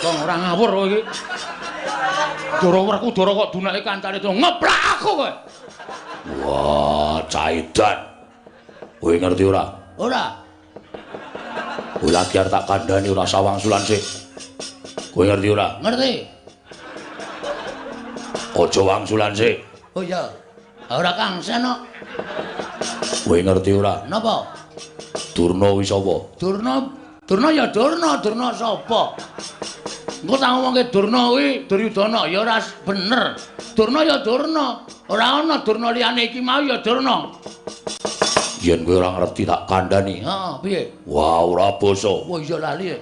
Wong ora ngawur kowe iki. Dara Werkudara kok dunake kancane to ngeprak aku kowe. Wah, Caidan. Kowe ngerti ora? Ora. Kowe lagi arep tak kandhani ora sawangsulan sik. Kowe ngerti ora? Ngerti. Aja wangsulan sik. Oh iya. Ora Kang Seno. Kowe ngerti ora? Napa? Durna kuwi sapa? Durna ya Durna sapa? Engko tak ngomongke Durna kuwi Duryudana ya ora bener. Durna ya Durna. Ora ana Durna liyane iki mau ya Durna. Yen kowe ora ngerti tak kandhani. Heeh, piye? Wah, ora basa. Oh iya lali.